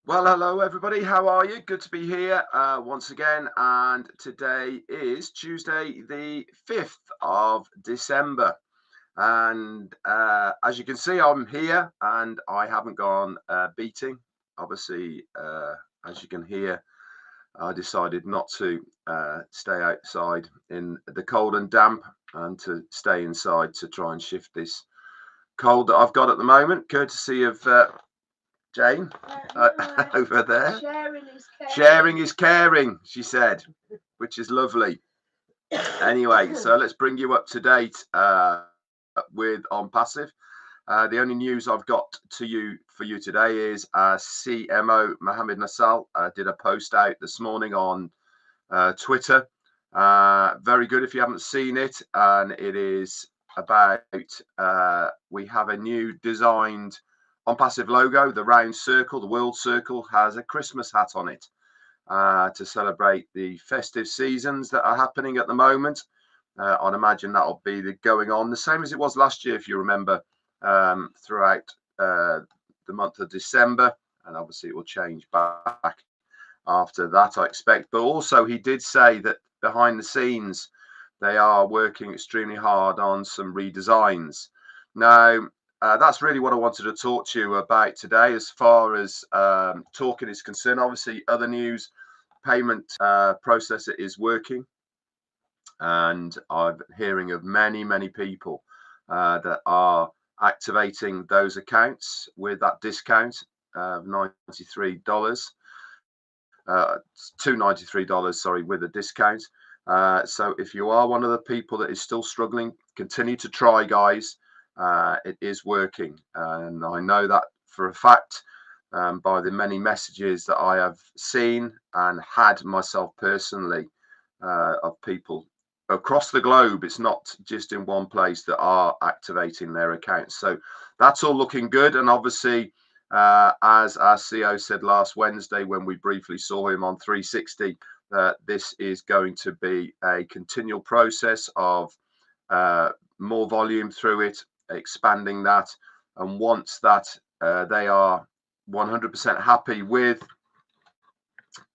Well, hello everybody. How are you? Good to be here once again. And today is Tuesday, the 5th of December. And as you can see, I'm here and I haven't gone beating. Obviously, as you can hear, I decided not to stay outside in the cold and damp and to stay inside to try and shift this cold that I've got at the moment, courtesy of Jane, over there. Sharing is caring. Sharing is caring, she said, which is lovely. Anyway, so let's bring you up to date with ONPASSIVE. The only news I've got for you today is CMO Mohammed Nassal did a post out this morning on Twitter. Very good if you haven't seen it, and it is about we have a new designed ONPASSIVE logo. The round circle, the world circle, has a Christmas hat on it to celebrate the festive seasons that are happening at the moment. I'd imagine that'll be going on the same as it was last year, if you remember, throughout the month of December, and obviously it will change back after that, I expect. But also, he did say that behind the scenes, they are working extremely hard on some redesigns. Now, that's really what I wanted to talk to you about today, as far as talking is concerned. Obviously, other news, payment processor is working, and I'm hearing of many people that are activating those accounts with that discount of $93. $293, sorry, with a discount. So if you are one of the people that is still struggling, continue to try, guys. It is working, and I know that for a fact by the many messages that I have seen and had myself personally of people across the globe. It's not just in one place that are activating their accounts. So that's all looking good, and obviously as our CEO said last Wednesday when we briefly saw him on 360, this is going to be a continual process of more volume through it, expanding that. And once that they are 100% happy with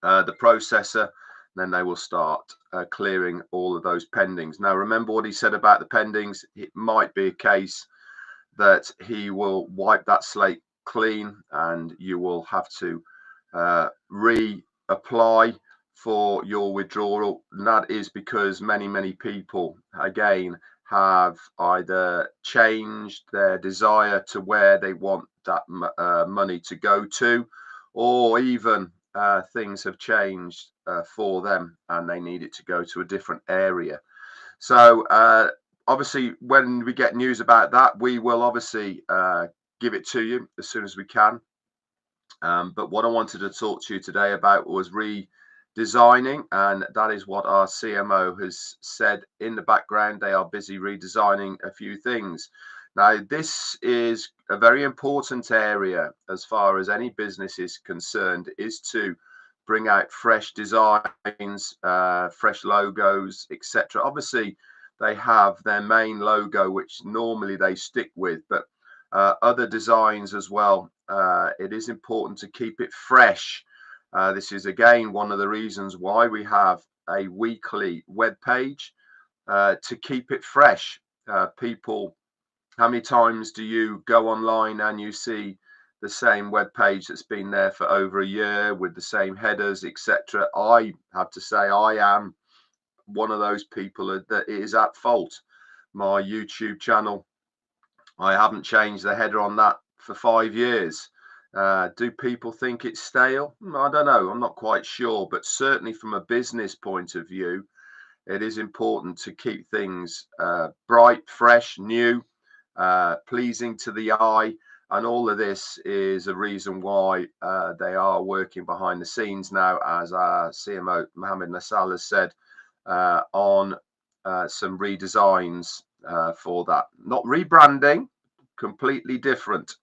the processor, then they will start clearing all of those pendings. Now, remember what he said about the pendings. It might be a case that he will wipe that slate clean and you will have to reapply for your withdrawal. And that is because many people, again, have either changed their desire to where they want that money to go to, or even things have changed for them and they need it to go to a different area. So obviously, when we get news about that, we will obviously give it to you as soon as we can. But what I wanted to talk to you today about was redesigning, and that is what our CMO has said in the background. They are busy redesigning a few things. Now, this is a very important area as far as any business is concerned, is to bring out fresh designs, fresh logos, etc. Obviously, they have their main logo, which normally they stick with, but other designs as well. It is important to keep it fresh. This is again one of the reasons why we have a weekly web page to keep it fresh. People, how many times do you go online and you see the same web page that's been there for over a year with the same headers, etc.? I have to say I am one of those people that is at fault. My YouTube channel, I haven't changed the header on that for 5 years. Do people think it's stale? I don't know. I'm not quite sure, but certainly from a business point of view, it is important to keep things bright, fresh, new, pleasing to the eye. And all of this is a reason why they are working behind the scenes now, as our CMO Mohammed Nassal has said, on some redesigns for that. Not rebranding, completely different.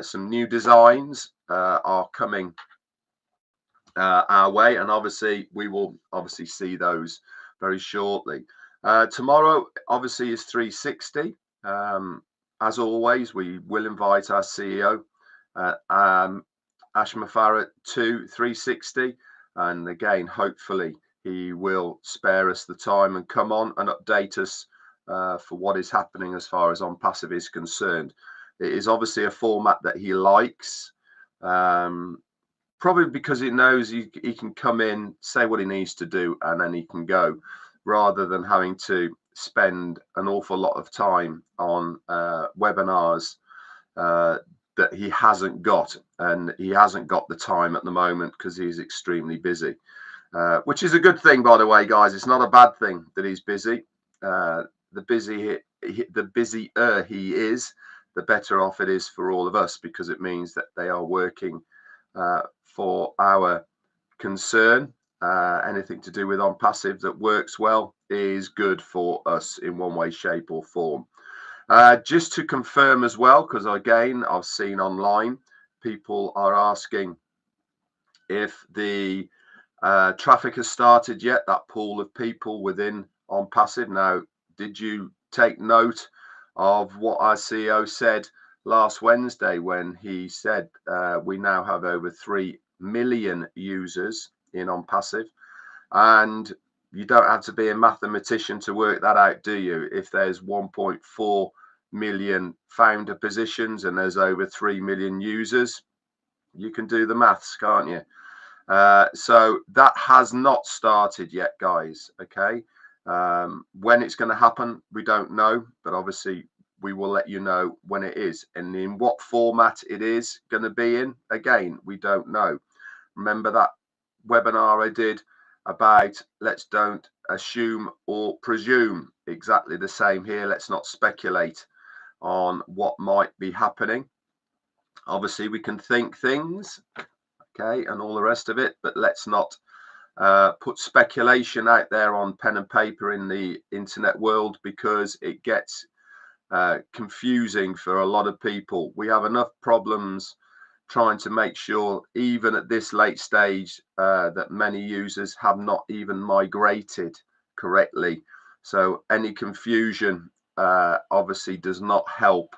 Some new designs are coming our way, and obviously we will obviously see those very shortly. Tomorrow obviously is 360. As always, we will invite our CEO Ashmafara 360, and again, hopefully he will spare us the time and come on and update us for what is happening as far as ONPASSIVE is concerned. It is obviously a format that he likes, probably because he knows he can come in, say what he needs to do, and then he can go, rather than having to spend an awful lot of time on webinars that he hasn't got, and he hasn't got the time at the moment because he's extremely busy, which is a good thing, by the way, guys. It's not a bad thing that he's busy. The busier he is, the better off it is for all of us, because it means that they are working for our concern. Anything to do with ONPASSIVE that works well is good for us in one way, shape or form. Just to confirm as well, because again, I've seen online people are asking if the traffic has started yet, that pool of people within ONPASSIVE. Now, did you take note of what our CEO said last Wednesday when he said we now have over 3 million users in ONPASSIVE? And you don't have to be a mathematician to work that out, do you? If there's 1.4 million founder positions and there's over 3 million users, you can do the maths, can't you? So that has not started yet, guys. Okay. When it's going to happen, we don't know, but obviously we will let you know when it is, and in what format it is going to be in. Again, we don't know. Remember that webinar I did about let's don't assume or presume? Exactly the same here. Let's not speculate on what might be happening. Obviously, we can think things, okay, and all the rest of it, but let's not put speculation out there on pen and paper in the internet world, because it gets confusing for a lot of people. We have enough problems trying to make sure, even at this late stage, that many users have not even migrated correctly. So any confusion obviously does not help.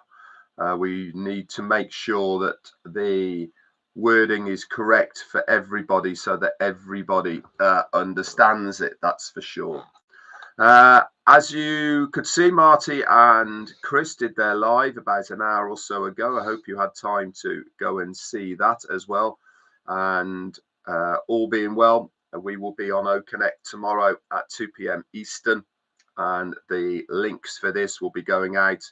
We need to make sure that the wording is correct for everybody, so that everybody understands it. That's for sure. As you could see, Marty and Chris did their live about an hour or so ago. I hope you had time to go and see that as well. And all being well, we will be on OConnect tomorrow at 2 p.m. Eastern, and the links for this will be going out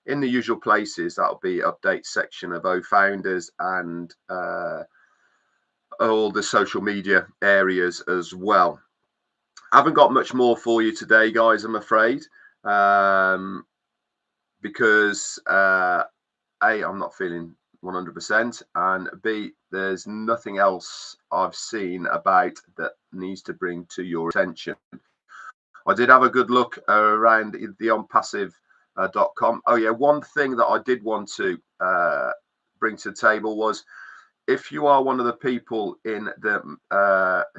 in the usual places. That'll be update section of O Founders and all the social media areas as well. I haven't got much more for you today, guys, I'm afraid, because A, I'm not feeling 100%, and B, there's nothing else I've seen about that needs to bring to your attention. I did have a good look around the ONPASSIVE.com. Oh yeah, one thing that I did want to bring to the table was, if you are one of the people in the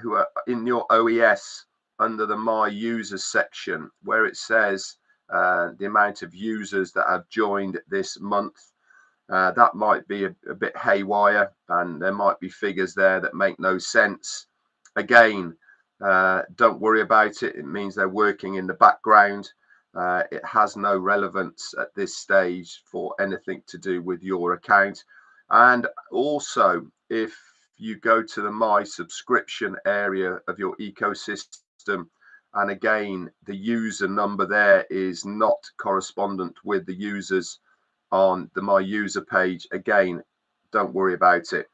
who are in your OES under the My Users section, where it says the amount of users that have joined this month, that might be a bit haywire, and there might be figures there that make no sense. Again, don't worry about it. It means they're working in the background. It has no relevance at this stage for anything to do with your account. And also, if you go to the My Subscription area of your ecosystem, and again, the user number there is not correspondent with the users on the My User page, again, don't worry about it.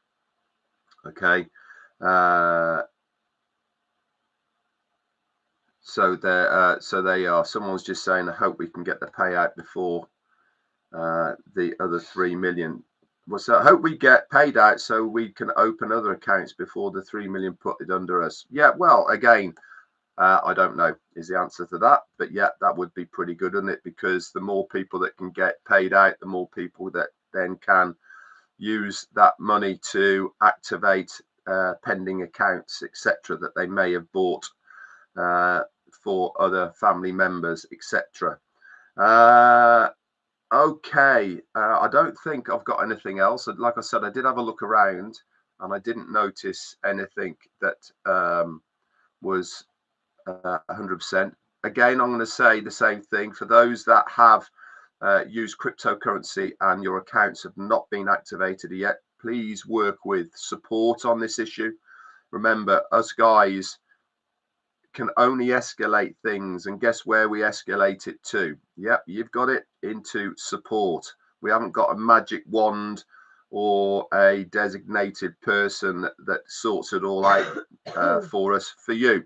Okay. So they are. Someone's just saying, I hope we can get the payout before the other 3 million. Well, so I hope we get paid out so we can open other accounts before the 3 million put it under us. Yeah, well, again, I don't know is the answer to that, but yeah, that would be pretty good, wouldn't it? Because the more people that can get paid out, the more people that then can use that money to activate pending accounts, etc., that they may have bought for other family members, etc. Okay, I don't think I've got anything else. Like I said, I did have a look around and I didn't notice anything that was 100%. Again, I'm going to say the same thing for those that have used cryptocurrency and your accounts have not been activated yet. Please work with support on this issue. Remember, us guys can only escalate things, and guess where we escalate it to? Yep, you've got it, into support. We haven't got a magic wand or a designated person that sorts it all out for us. For you,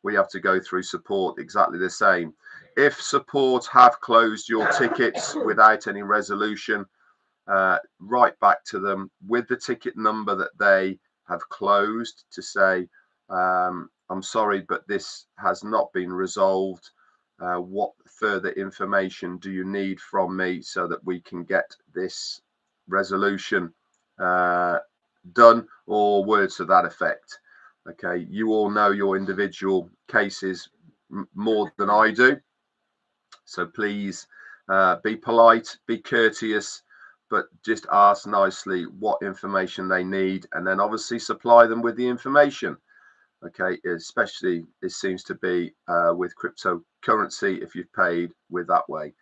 we have to go through support exactly the same. If support have closed your tickets without any resolution, write back to them with the ticket number that they have closed to say, I'm sorry, but this has not been resolved. What further information do you need from me so that we can get this resolution done, or words to that effect? Okay, you all know your individual cases more than I do, so please be polite, be courteous, but just ask nicely what information they need, and then obviously supply them with the information. Okay, especially it seems to be with cryptocurrency if you've paid with that way.